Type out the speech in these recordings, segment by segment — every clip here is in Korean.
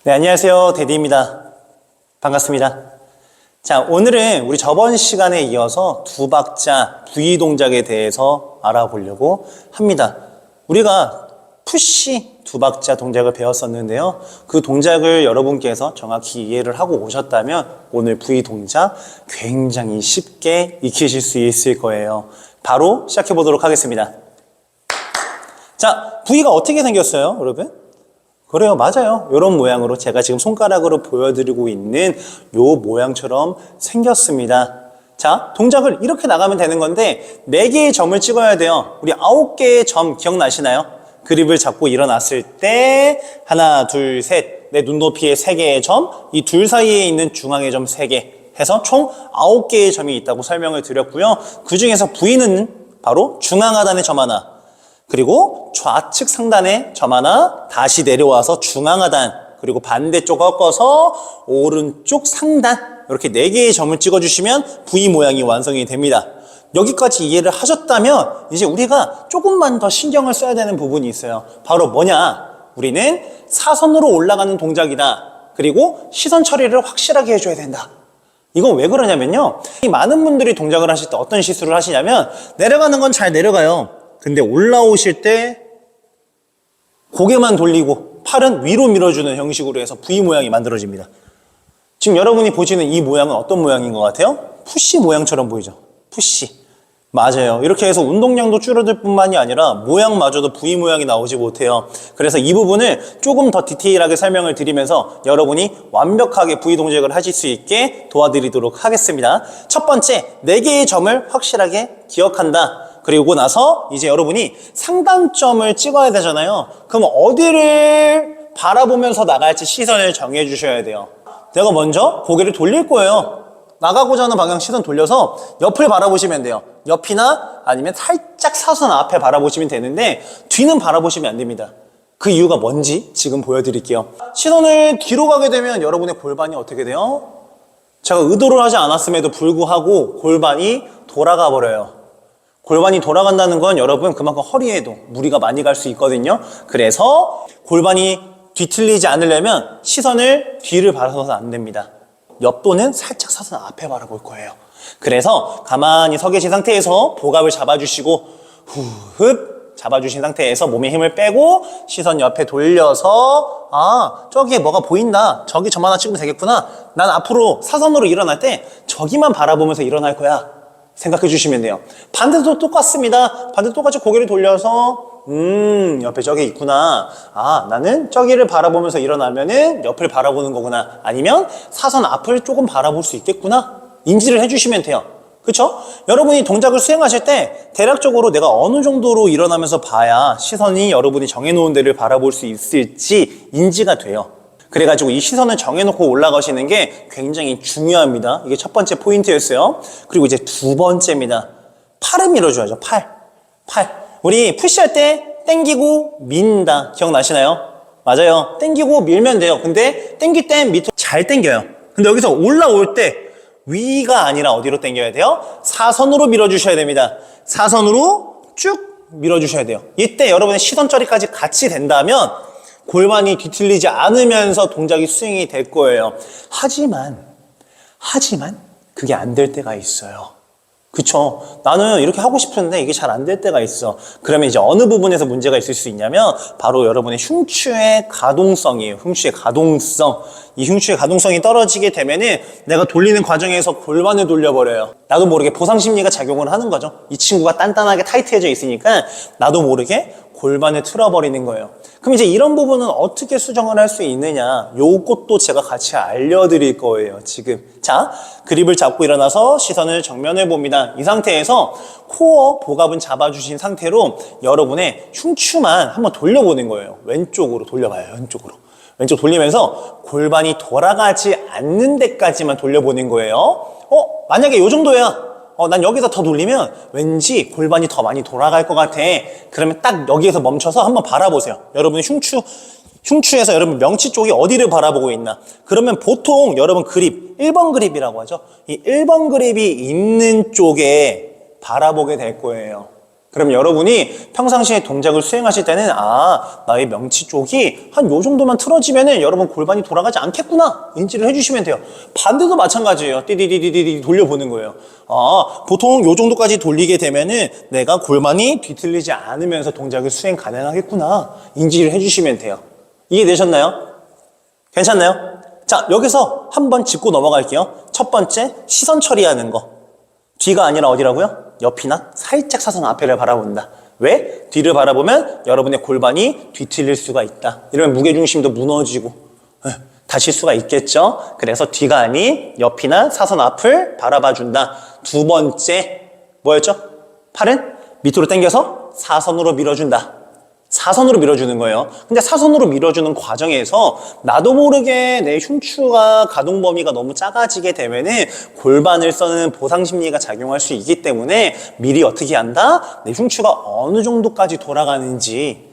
네, 안녕하세요. 데디입니다. 반갑습니다. 자, 오늘은 우리 저번 시간에 이어서 두 박자 V 동작에 대해서 알아보려고 합니다. 우리가 푸시 두 박자 동작을 배웠었는데요. 그 동작을 여러분께서 정확히 이해를 하고 오셨다면 오늘 V 동작 굉장히 쉽게 익히실 수 있을 거예요. 바로 시작해 보도록 하겠습니다. 자, V가 어떻게 생겼어요, 여러분? 그래요, 맞아요. 이런 모양으로 제가 지금 손가락으로 보여드리고 있는 요 모양처럼 생겼습니다. 자, 동작을 이렇게 나가면 되는 건데 4개의 점을 찍어야 돼요. 우리 9개의 점 기억나시나요? 그립을 잡고 일어났을 때 하나, 둘, 셋, 내 눈높이에 3개의 점, 이 둘 사이에 있는 중앙의 점 3개 해서 총 9개의 점이 있다고 설명을 드렸고요. 그 중에서 V는 바로 중앙 하단의 점 하나, 그리고 좌측 상단에 점 하나, 다시 내려와서 중앙 하단, 그리고 반대쪽 꺾어서 오른쪽 상단, 이렇게 4개의 점을 찍어주시면 V 모양이 완성이 됩니다. 여기까지 이해를 하셨다면 이제 우리가 조금만 더 신경을 써야 되는 부분이 있어요. 바로 뭐냐? 우리는 사선으로 올라가는 동작이다. 그리고 시선 처리를 확실하게 해줘야 된다. 이건 왜 그러냐면요, 많은 분들이 동작을 하실 때 어떤 실수를 하시냐면 내려가는 건 잘 내려가요. 근데 올라오실 때 고개만 돌리고 팔은 위로 밀어주는 형식으로 해서 V 모양이 만들어집니다. 지금 여러분이 보시는 이 모양은 어떤 모양인 것 같아요? 푸시 모양처럼 보이죠? 푸시. 맞아요. 이렇게 해서 운동량도 줄어들 뿐만이 아니라 모양마저도 V 모양이 나오지 못해요. 그래서 이 부분을 조금 더 디테일하게 설명을 드리면서 여러분이 완벽하게 V 동작을 하실 수 있게 도와드리도록 하겠습니다. 첫 번째, 4개의 점을 확실하게 기억한다. 그리고 나서 이제 여러분이 상단점을 찍어야 되잖아요. 그럼 어디를 바라보면서 나갈지 시선을 정해 주셔야 돼요. 내가 먼저 고개를 돌릴 거예요. 나가고자 하는 방향 시선 돌려서 옆을 바라보시면 돼요. 옆이나 아니면 살짝 사선 앞에 바라보시면 되는데 뒤는 바라보시면 안 됩니다. 그 이유가 뭔지 지금 보여드릴게요. 시선을 뒤로 가게 되면 여러분의 골반이 어떻게 돼요? 제가 의도를 하지 않았음에도 불구하고 골반이 돌아가 버려요. 골반이 돌아간다는 건 여러분 그만큼 허리에도 무리가 많이 갈 수 있거든요. 그래서 골반이 뒤틀리지 않으려면 시선을 뒤를 바라봐서 안 됩니다. 옆 또는 살짝 사선 앞에 바라볼 거예요. 그래서 가만히 서 계신 상태에서 복압을 잡아주시고 후흡 잡아주신 상태에서 몸에 힘을 빼고 시선 옆에 돌려서 저기에 뭐가 보인다. 저기 점 하나 찍으면 되겠구나. 난 앞으로 사선으로 일어날 때 저기만 바라보면서 일어날 거야. 생각해 주시면 돼요. 반대도 똑같습니다. 반대도 똑같이 고개를 돌려서 옆에 저기 있구나. 나는 저기를 바라보면서 일어나면은 옆을 바라보는 거구나. 아니면 사선 앞을 조금 바라볼 수 있겠구나. 인지를 해주시면 돼요. 그쵸? 여러분이 동작을 수행하실 때 대략적으로 내가 어느 정도로 일어나면서 봐야 시선이 여러분이 정해놓은 데를 바라볼 수 있을지 인지가 돼요. 그래가지고 이 시선을 정해놓고 올라가시는 게 굉장히 중요합니다. 이게 첫 번째 포인트였어요. 그리고 이제 두 번째입니다. 팔을 밀어줘야죠. 팔. 우리 푸시할 때 땡기고 민다. 기억나시나요? 맞아요. 땡기고 밀면 돼요. 근데 땡길 땐 밑으로 잘 땡겨요. 근데 여기서 올라올 때 위가 아니라 어디로 땡겨야 돼요? 사선으로 밀어주셔야 됩니다. 사선으로 쭉 밀어주셔야 돼요. 이때 여러분의 시선 처리까지 같이 된다면 골반이 뒤틀리지 않으면서 동작이 수행이 될 거예요. 하지만 그게 안 될 때가 있어요. 그쵸? 나는 이렇게 하고 싶은데 이게 잘 안 될 때가 있어. 그러면 이제 어느 부분에서 문제가 있을 수 있냐면 바로 여러분의 흉추의 가동성이에요. 흉추의 가동성. 이 흉추의 가동성이 떨어지게 되면은 내가 돌리는 과정에서 골반을 돌려버려요. 나도 모르게 보상심리가 작용을 하는 거죠. 이 친구가 단단하게 타이트해져 있으니까 나도 모르게 골반을 틀어버리는 거예요. 그럼 이제 이런 부분은 어떻게 수정을 할 수 있느냐? 요것도 제가 같이 알려드릴 거예요, 지금. 자, 그립을 잡고 일어나서 시선을 정면을 봅니다. 이 상태에서 코어 복압은 잡아주신 상태로 여러분의 흉추만 한번 돌려보는 거예요. 왼쪽으로 돌려봐요, 왼쪽으로. 왼쪽 돌리면서 골반이 돌아가지 않는 데까지만 돌려보는 거예요. 만약에 요 정도야. 난 여기서 더 돌리면 왠지 골반이 더 많이 돌아갈 것 같아. 그러면 딱 여기에서 멈춰서 한번 바라보세요. 여러분 흉추에서 여러분 명치 쪽이 어디를 바라보고 있나. 그러면 보통 여러분 그립, 1번 그립이라고 하죠. 이 1번 그립이 있는 쪽에 바라보게 될 거예요. 그럼 여러분이 평상시에 동작을 수행하실 때는 나의 명치 쪽이 한 요 정도만 틀어지면은 여러분 골반이 돌아가지 않겠구나 인지를 해주시면 돼요. 반대도 마찬가지예요. 띠디디디디 돌려보는 거예요. 보통 요 정도까지 돌리게 되면은 내가 골반이 뒤틀리지 않으면서 동작을 수행 가능하겠구나 인지를 해주시면 돼요. 이해되셨나요? 괜찮나요? 자, 여기서 한번 짚고 넘어갈게요. 첫 번째, 시선 처리하는 거. 뒤가 아니라 어디라고요? 옆이나 살짝 사선 앞에를 바라본다. 왜? 뒤를 바라보면 여러분의 골반이 뒤틀릴 수가 있다. 이러면 무게중심도 무너지고 다칠 수가 있겠죠. 그래서 뒤가 아닌 옆이나 사선 앞을 바라봐준다. 두 번째, 뭐였죠? 팔은 밑으로 당겨서 사선으로 밀어준다. 사선으로 밀어주는 거예요. 근데 사선으로 밀어주는 과정에서 나도 모르게 내 흉추가 가동 범위가 너무 작아지게 되면은 골반을 써는 보상 심리가 작용할 수 있기 때문에 미리 어떻게 한다? 내 흉추가 어느 정도까지 돌아가는지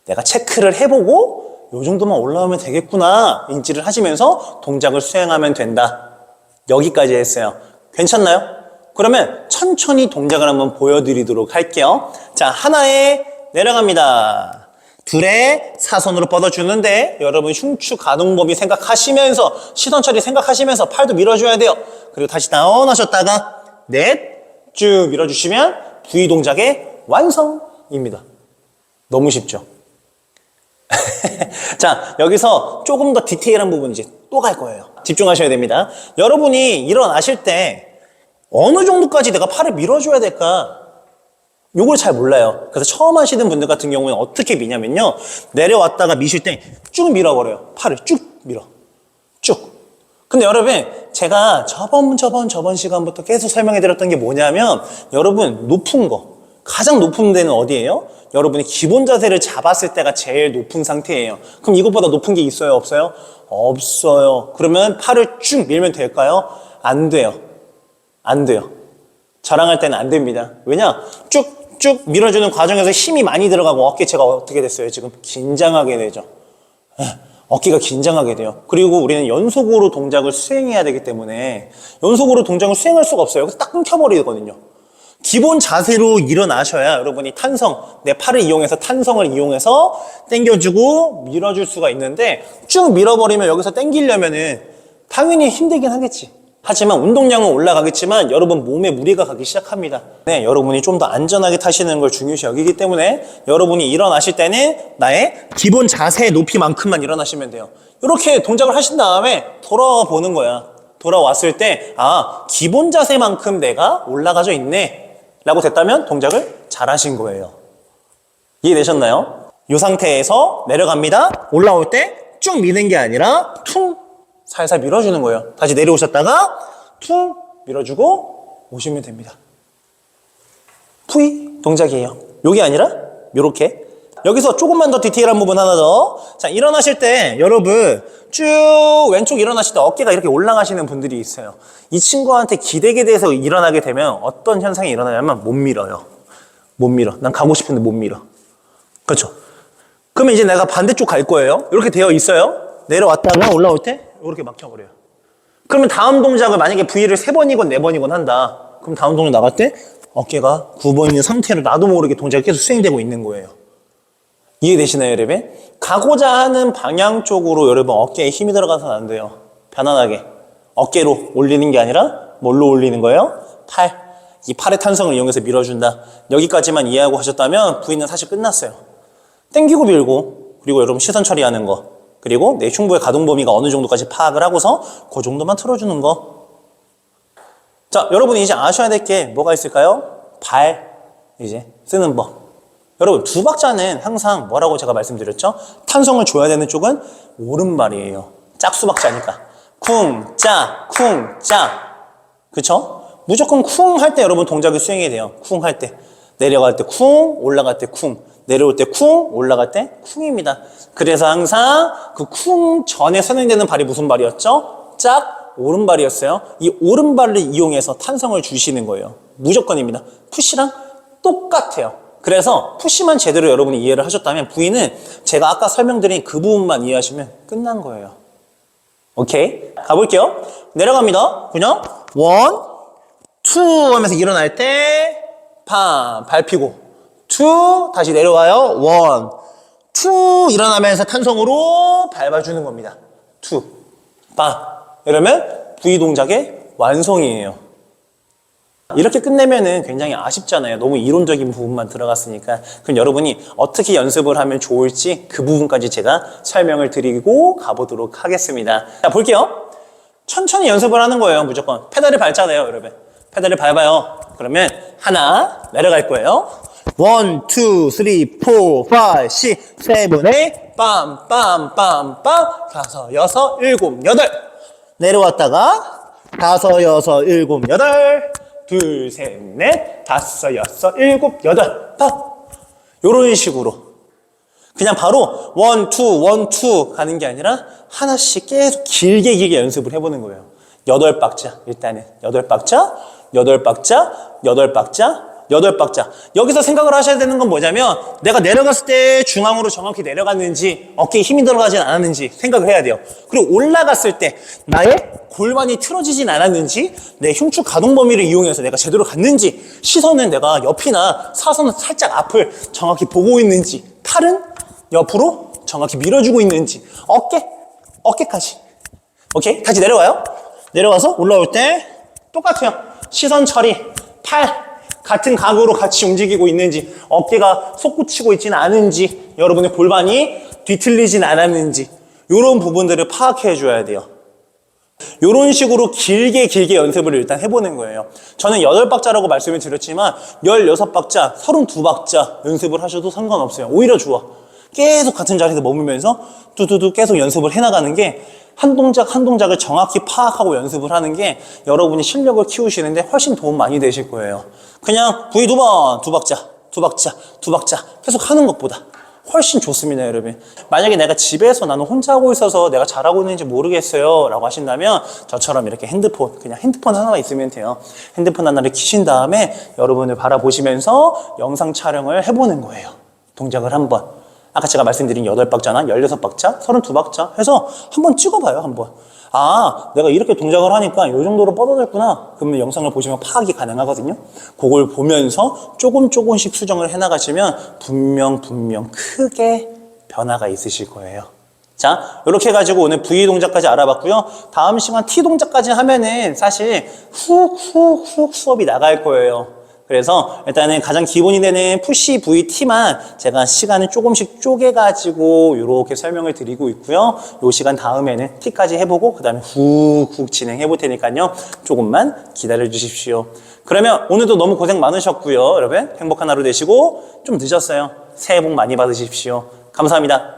내가 체크를 해보고 요 정도만 올라오면 되겠구나 인지를 하시면서 동작을 수행하면 된다. 여기까지 했어요. 괜찮나요? 그러면 천천히 동작을 한번 보여드리도록 할게요. 자, 하나에 내려갑니다. 둘에 사선으로 뻗어주는데 여러분 흉추 가동 범위 생각하시면서 시선 처리 생각하시면서 팔도 밀어줘야 돼요. 그리고 다시 다운하셨다가 넷 쭉 밀어주시면 V 동작의 완성입니다. 너무 쉽죠? 자, 여기서 조금 더 디테일한 부분 이제 또 갈 거예요. 집중하셔야 됩니다. 여러분이 일어나실 때 어느 정도까지 내가 팔을 밀어줘야 될까? 요걸 잘 몰라요. 그래서 처음 하시는 분들 같은 경우는 어떻게 미냐면요. 내려왔다가 미실 때 쭉 밀어버려요. 팔을 쭉 밀어. 쭉. 근데 여러분, 제가 저번 시간부터 계속 설명해드렸던 게 뭐냐면, 여러분, 높은 거. 가장 높은 데는 어디예요? 여러분이 기본 자세를 잡았을 때가 제일 높은 상태예요. 그럼 이것보다 높은 게 있어요? 없어요? 없어요. 그러면 팔을 쭉 밀면 될까요? 안 돼요. 안 돼요. 저랑 때는 안 됩니다. 왜냐? 쭉 밀어주는 과정에서 힘이 많이 들어가고 어깨체가 어떻게 됐어요? 지금 긴장하게 되죠. 어깨가 긴장하게 돼요. 그리고 우리는 연속으로 동작을 수행해야 되기 때문에 연속으로 동작을 수행할 수가 없어요. 그래서 딱 끊겨버리거든요. 기본 자세로 일어나셔야 여러분이 내 팔을 이용해서 탄성을 이용해서 당겨주고 밀어줄 수가 있는데 쭉 밀어버리면 여기서 당기려면은 당연히 힘들긴 하겠지. 하지만 운동량은 올라가겠지만 여러분 몸에 무리가 가기 시작합니다. 네, 여러분이 좀 더 안전하게 타시는 걸 중요시 여기기 때문에 여러분이 일어나실 때는 나의 기본 자세 높이만큼만 일어나시면 돼요. 이렇게 동작을 하신 다음에 돌아와 보는 거야. 돌아왔을 때 기본 자세만큼 내가 올라가져 있네 라고 됐다면 동작을 잘 하신 거예요. 이해되셨나요? 이 상태에서 내려갑니다. 올라올 때 쭉 미는 게 아니라 퉁 살살 밀어주는 거예요. 다시 내려오셨다가 퉁 밀어주고 오시면 됩니다. V 동작이에요. 요게 아니라 요렇게. 여기서 조금만 더 디테일한 부분 하나 더. 자, 일어나실 때 여러분 쭉 왼쪽 일어나실 때 어깨가 이렇게 올라가시는 분들이 있어요. 이 친구한테 기대게 돼서 일어나게 되면 어떤 현상이 일어나냐면 못 밀어요. 못 밀어. 난 가고 싶은데 못 밀어. 그렇죠? 그러면 이제 내가 반대쪽 갈 거예요. 이렇게 되어 있어요. 내려왔다가 올라올 때 이렇게 막혀버려요. 그러면 다음 동작을 만약에 V를 3번이건 4번이건 한다. 그럼 다음 동작 나갈 때 어깨가 굽어 있는 상태로 나도 모르게 동작이 계속 수행되고 있는 거예요. 이해되시나요, 여러분? 가고자 하는 방향 쪽으로 여러분 어깨에 힘이 들어가서는 안 돼요. 편안하게. 어깨로 올리는 게 아니라 뭘로 올리는 거예요? 팔. 이 팔의 탄성을 이용해서 밀어준다. 여기까지만 이해하고 하셨다면 V는 사실 끝났어요. 당기고 밀고 그리고 여러분 시선 처리하는 거. 그리고 내 흉부의 가동 범위가 어느 정도까지 파악을 하고서 그 정도만 틀어주는 거. 자, 여러분이 이제 아셔야 될 게 뭐가 있을까요? 발 이제 쓰는 법. 여러분 두 박자는 항상 뭐라고 제가 말씀드렸죠? 탄성을 줘야 되는 쪽은 오른발이에요. 짝수박자니까. 쿵, 짜, 쿵, 짜. 그쵸? 무조건 쿵 할 때 여러분 동작을 수행해야 돼요. 쿵 할 때. 내려갈 때 쿵, 올라갈 때 쿵. 내려올 때 쿵, 올라갈 때 쿵입니다. 그래서 항상 그 쿵 전에 선행되는 발이 무슨 발이었죠? 짝, 오른발이었어요. 이 오른발을 이용해서 탄성을 주시는 거예요. 무조건입니다. 푸시랑 똑같아요. 그래서 푸시만 제대로 여러분이 이해를 하셨다면 V는 제가 아까 설명드린 그 부분만 이해하시면 끝난 거예요. 오케이? 가볼게요. 내려갑니다. 그냥 원, 투 하면서 일어날 때 발 펴고 투, 다시 내려와요. 원, 투, 일어나면서 탄성으로 밟아주는 겁니다. 투, 빵. 이러면 V 동작의 완성이에요. 이렇게 끝내면은 굉장히 아쉽잖아요. 너무 이론적인 부분만 들어갔으니까. 그럼 여러분이 어떻게 연습을 하면 좋을지 그 부분까지 제가 설명을 드리고 가보도록 하겠습니다. 자, 볼게요. 천천히 연습을 하는 거예요, 무조건. 페달을 밟잖아요, 여러분. 페달을 밟아요. 그러면 하나, 내려갈 거예요. 1, 2, 3, 4, 5, 6, 7, 8, 빰, 빰, 빰, 빰, 5, 6, 7, 8. 내려왔다가 5, 6, 7, 8. 둘, 셋, 넷, 5, 6, 7, 8. 팝. 요런 식으로. 그냥 바로 1, 2, 1, 2 가는 게 아니라 하나씩 계속 길게 연습을 해보는 거예요. 8박자. 일단은 8박자, 8박자, 8박자, 8박자. 여기서 생각을 하셔야 되는 건 뭐냐면 내가 내려갔을 때 중앙으로 정확히 내려갔는지 어깨에 힘이 들어가진 않았는지 생각을 해야 돼요. 그리고 올라갔을 때 나의 골반이 틀어지진 않았는지 내 흉추 가동 범위를 이용해서 내가 제대로 갔는지 시선은 내가 옆이나 사선은 살짝 앞을 정확히 보고 있는지 팔은 옆으로 정확히 밀어주고 있는지 어깨까지. 오케이? 다시 내려와요. 내려와서 올라올 때 똑같아요. 시선 처리, 팔 같은 각으로 같이 움직이고 있는지 어깨가 솟구치고 있지는 않은지 여러분의 골반이 뒤틀리진 않았는지 이런 부분들을 파악해 줘야 돼요. 이런 식으로 길게 연습을 일단 해보는 거예요. 저는 8박자라고 말씀을 드렸지만 16박자, 32박자 연습을 하셔도 상관없어요. 오히려 좋아. 계속 같은 자리에서 머물면서 뚜두두 계속 연습을 해나가는 게 한 동작 한 동작을 정확히 파악하고 연습을 하는 게 여러분이 실력을 키우시는데 훨씬 도움 많이 되실 거예요. 그냥 V 2번, 2박자 계속 하는 것보다 훨씬 좋습니다, 여러분. 만약에 내가 집에서 나는 혼자 하고 있어서 내가 잘하고 있는지 모르겠어요 라고 하신다면 저처럼 이렇게 그냥 핸드폰 하나만 있으면 돼요. 핸드폰 하나를 켜신 다음에 여러분을 바라보시면서 영상 촬영을 해보는 거예요. 동작을 한번. 아까 제가 말씀드린 8박자나 16박자, 32박자 해서 한번 찍어봐요, 한번. 아, 내가 이렇게 동작을 하니까 이 정도로 뻗어졌구나. 그러면 영상을 보시면 파악이 가능하거든요. 그걸 보면서 조금씩 수정을 해나가시면 분명 크게 변화가 있으실 거예요. 자, 이렇게 해가지고 오늘 V 동작까지 알아봤고요. 다음 시간 T 동작까지 하면은 사실 훅 수업이 나갈 거예요. 그래서 일단은 가장 기본이 되는 푸시 V T만 제가 시간을 조금씩 쪼개가지고 이렇게 설명을 드리고 있고요. 이 시간 다음에는 T까지 해보고 그 다음에 훅 진행해 볼 테니까요. 조금만 기다려 주십시오. 그러면 오늘도 너무 고생 많으셨고요. 여러분 행복한 하루 되시고 좀 늦었어요. 새해 복 많이 받으십시오. 감사합니다.